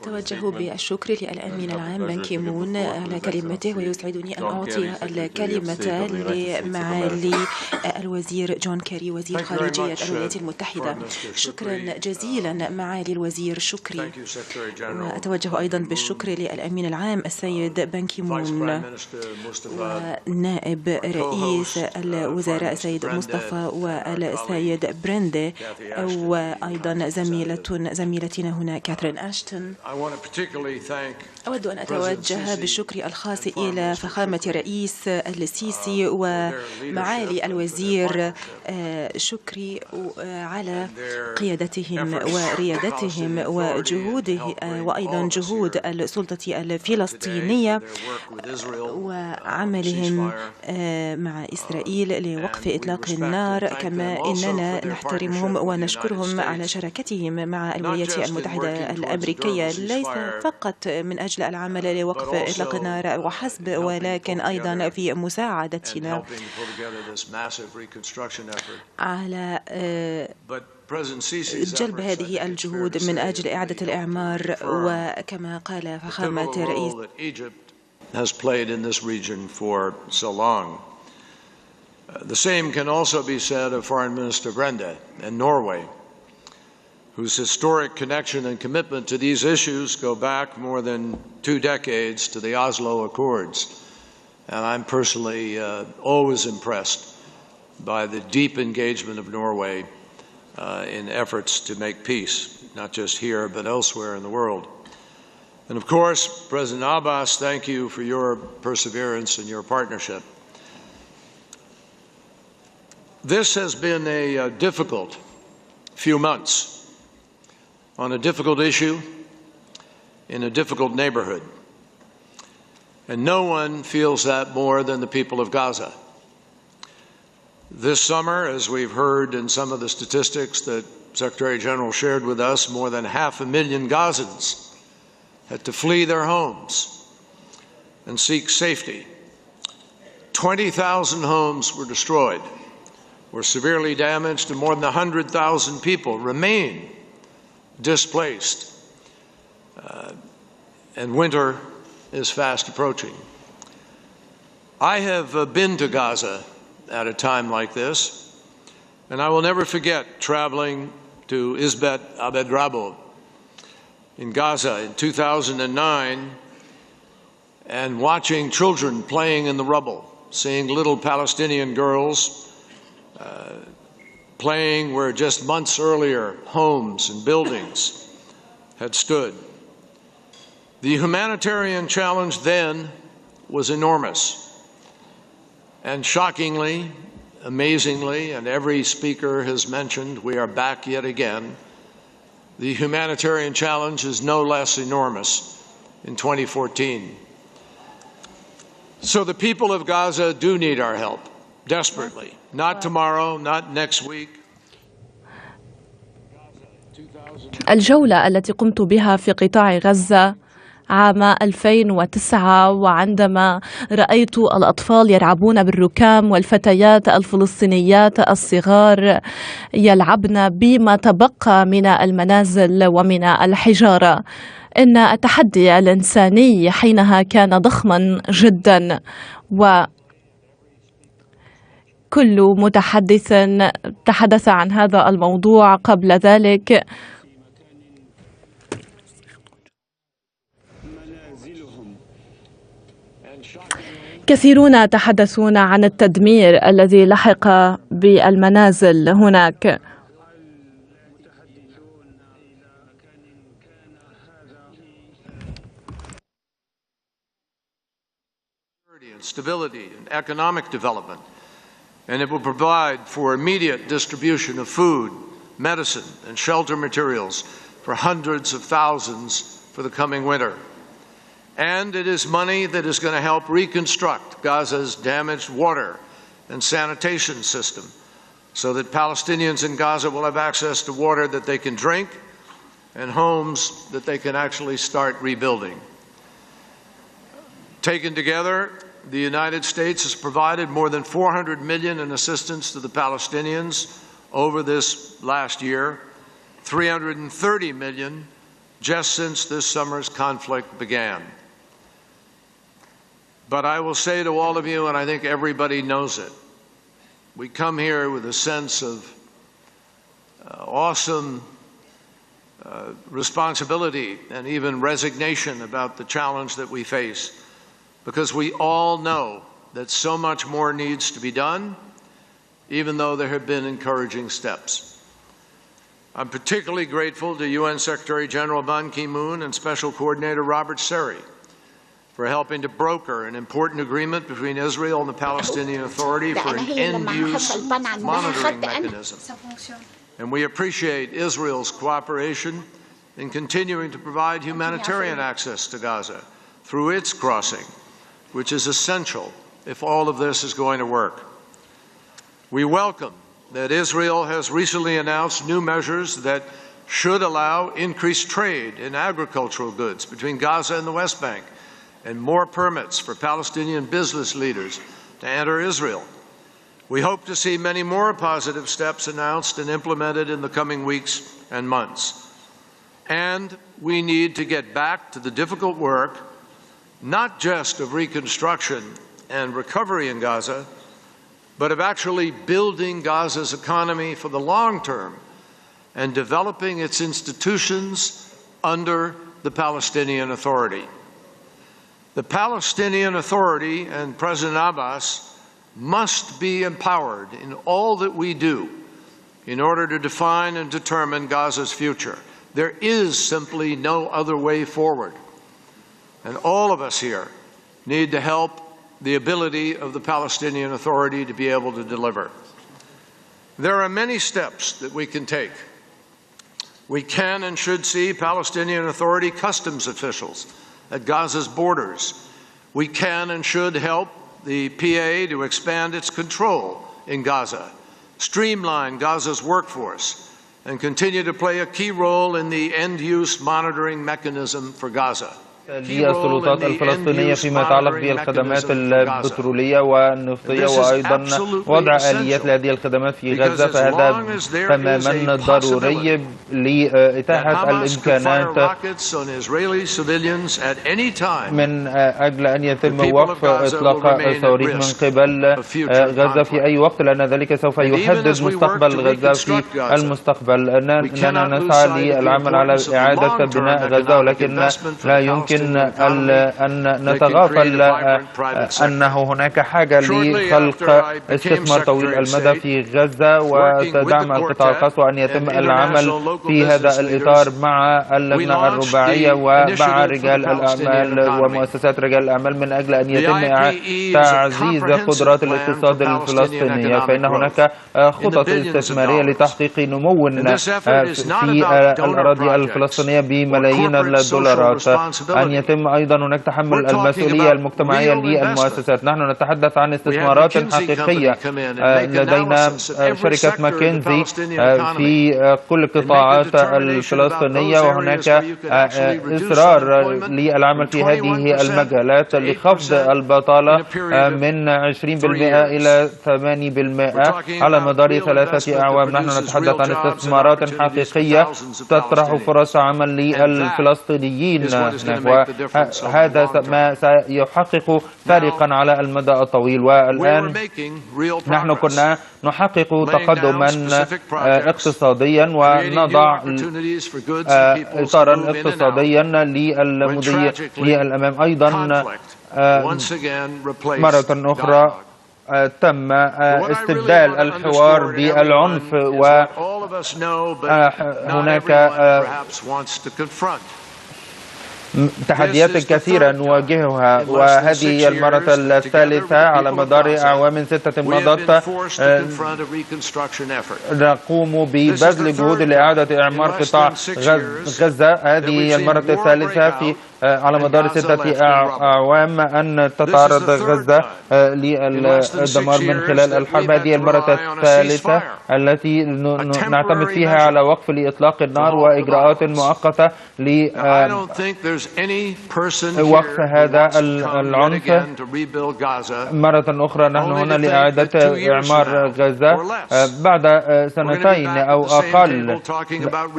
أتوجه بالشكر للأمين العام بان كي مون على كلمته، ويسعدني أن أعطي الكلمة لمعالي الوزير جون كيري وزير خارجية الولايات المتحدة. شكرا جزيلا معالي الوزير، شكري. وأتوجه أيضا بالشكر للأمين العام السيد بان كي مون ونائب رئيس الوزراء السيد مصطفى والسيد بريندي، وأيضا زميلتنا هنا كاثرين أشتون. أود أن أتوجه بالشكر الخاص إلى فخامة الرئيس السيسي ومعالي الوزير، شكري على قيادتهم وريادتهم وجهوده، وأيضا جهود السلطة الفلسطينية وعملهم مع إسرائيل لوقف إطلاق النار، كما إننا نحترمهم ونشكرهم على شراكتهم مع الولايات المتحدة الأمريكية، ليس فقط من أجل العمل لوقف إطلاق النار وحسب، ولكن أيضا في مساعدتنا على جلب هذه الجهود من أجل إعادة الإعمار. وكما قال فخامة الرئيس has played in this region for so long. The same can also be said of Foreign Minister Brende in Norway, whose historic connection and commitment to these issues go back more than 2 decades to the Oslo Accords. And I'm personally always impressed by the deep engagement of Norway in efforts to make peace, not just here, but elsewhere in the world. And of course, President Abbas, thank you for your perseverance and your partnership. This has been a difficult few months on a difficult issue in a difficult neighborhood. And no one feels that more than the people of Gaza. This summer, as we've heard in some of the statistics that Secretary General shared with us, more than 500,000 Gazans had to flee their homes and seek safety. 20,000 homes were destroyed, were severely damaged, and more than 100,000 people remain displaced. And winter is fast approaching. I have been to Gaza at a time like this, and I will never forget traveling to Isbet Abed Rabo in Gaza in 2009 and watching children playing in the rubble, seeing little Palestinian girls playing where just months earlier homes and buildings had stood. The humanitarian challenge then was enormous. And shockingly, amazingly, and every speaker has mentioned, we are back yet again. The humanitarian challenge is no less enormous in 2014. So the people of Gaza do need our help, desperately. Not tomorrow, not next week. الجولة التي قمت بها في قطاع غزة عام 2009، وعندما رأيت الأطفال يلعبون بالركام والفتيات الفلسطينيات الصغار يلعبن بما تبقى من المنازل ومن الحجارة، إن التحدي الإنساني حينها كان ضخما جدا. وكل متحدث تحدث عن هذا الموضوع قبل ذلك. كثيرون تحدثون عن التدمير الذي لحق بالمنازل هناك. Stability and economic development, and it will provide for immediate distribution of food, medicine, and shelter materials for hundreds of thousands for the coming winter. And it is money that is going to help reconstruct Gaza's damaged water and sanitation system so that Palestinians in Gaza will have access to water that they can drink and homes that they can actually start rebuilding. Taken together, the United States has provided more than $400 million in assistance to the Palestinians over this last year, $330 million just since this summer's conflict began. But I will say to all of you, and I think everybody knows it, we come here with a sense of awesome responsibility and even resignation about the challenge that we face, because we all know that so much more needs to be done, even though there have been encouraging steps. I'm particularly grateful to UN Secretary General Ban Ki-moon and Special Coordinator Robert Seri for helping to broker an important agreement between Israel and the Palestinian Authority for an end-use monitoring mechanism. And we appreciate Israel's cooperation in continuing to provide humanitarian access to Gaza through its crossing, which is essential if all of this is going to work. We welcome that Israel has recently announced new measures that should allow increased trade in agricultural goods between Gaza and the West Bank, and more permits for Palestinian business leaders to enter Israel. We hope to see many more positive steps announced and implemented in the coming weeks and months. And we need to get back to the difficult work, not just of reconstruction and recovery in Gaza, but of actually building Gaza's economy for the long term and developing its institutions under the Palestinian Authority. The Palestinian Authority and President Abbas must be empowered in all that we do in order to define and determine Gaza's future. There is simply no other way forward. And all of us here need to help the ability of the Palestinian Authority to be able to deliver. There are many steps that we can take. We can and should see Palestinian Authority customs officials at Gaza's borders. We can and should help the PA to expand its control in Gaza, streamline Gaza's workforce, and continue to play a key role in the end-use monitoring mechanism for Gaza. للسلطات الفلسطينية فيما يتعلق بالخدمات البترولية والنفطية وأيضا وضع آليات لهذه الخدمات في غزة، فهذا تماما ضروري لإتاحة الإمكانات من أجل أن يتم وقف إطلاق الصواريخ من قبل غزة في أي وقت، لأن ذلك سوف يحدد مستقبل غزة في المستقبل. أننا نسعى للعمل على إعادة بناء غزة، ولكن لا يمكن أن نتغافل أنه هناك حاجة لخلق استثمار طويل المدى في غزة ودعم القطاع الخاص، وأن يتم العمل في هذا الإطار مع اللجنة الرباعية ومع رجال الأعمال ومؤسسات رجال الأعمال من أجل أن يتم تعزيز قدرات الاقتصاد الفلسطينية. فإن هناك خطط استثمارية لتحقيق نمو في الأراضي الفلسطينية بملايين الدولارات. أن يتم أيضا هناك تحمل المسؤولية المجتمعية للمؤسسات. نحن نتحدث عن استثمارات حقيقية. لدينا شركة ماكنزي في كل القطاعات الفلسطينية، وهناك إصرار للعمل في هذه المجالات لخفض البطالة من 20% إلى 8% على مدار 3 أعوام. نحن نتحدث عن استثمارات حقيقية تطرح فرص عمل للفلسطينيين، وهذا ما سيحقق فارقا على المدى الطويل. والآن نحن كنا نحقق تقدما اقتصاديا ونضع إطارا اقتصاديا للمضي للأمام. أيضا مرة أخرى تم استبدال الحوار بالعنف، وهناك تحديات كثيرة نواجهها، وهذه المرة الثالثة على مدار أعوام 6 مضت نقوم ببذل جهود لإعادة إعمار قطاع غزة. هذه المرة الثالثة في على مدار 6 أعوام أن تتعرض غزة للدمار من خلال الحرب. هذه المرة الثالثة التي نعتمد فيها على وقف لإطلاق النار وإجراءات مؤقتة لوقف هذا العنف. مرة أخرى نحن هنا لإعادة إعمار غزة بعد 2 أو أقل.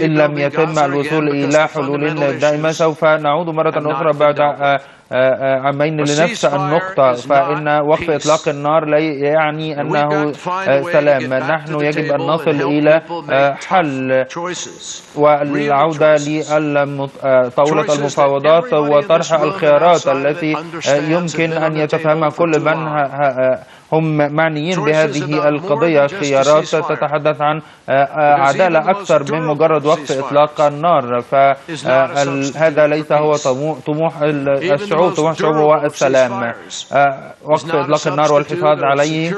إن لم يتم الوصول إلى حلول دائمة سوف نعود مرة أخرى بعد عامين لنفس النقطة، فإن وقف إطلاق النار لا يعني أنه سلام. نحن يجب أن نصل إلى حل والعودة لطاولة المفاوضات وطرح الخيارات التي يمكن أن يتفهمها كل من هم معنيين بهذه القضية. خيارات تتحدث عن عدالة أكثر من مجرد وقف إطلاق النار، فهذا ليس هو طموح الشعوب. طموح الشعوب هو السلام. وقف إطلاق النار والحفاظ عليه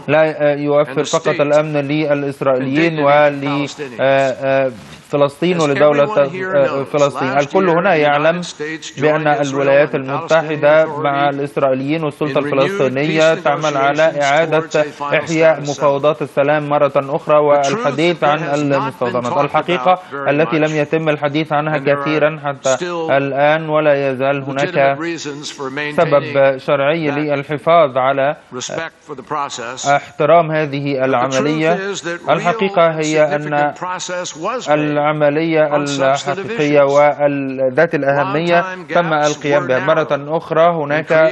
لا يوفر فقط الأمن للإسرائيليين ولفلسطين ولدولة فلسطين. الكل هنا يعلم بأن الولايات المتحدة مع الإسرائيليين والسلطة الفلسطينية تعمل على إعادة إحياء مفاوضات السلام مرة أخرى والحديث عن المستوطنات، الحقيقة التي لم يتم الحديث عنها كثيرا حتى الآن، ولا يزال هناك سبب شرعي للحفاظ على احترام هذه العملية. الحقيقة هي أن العملية الحقيقية وذات الأهمية تم القيام بها. مرة أخرى هناك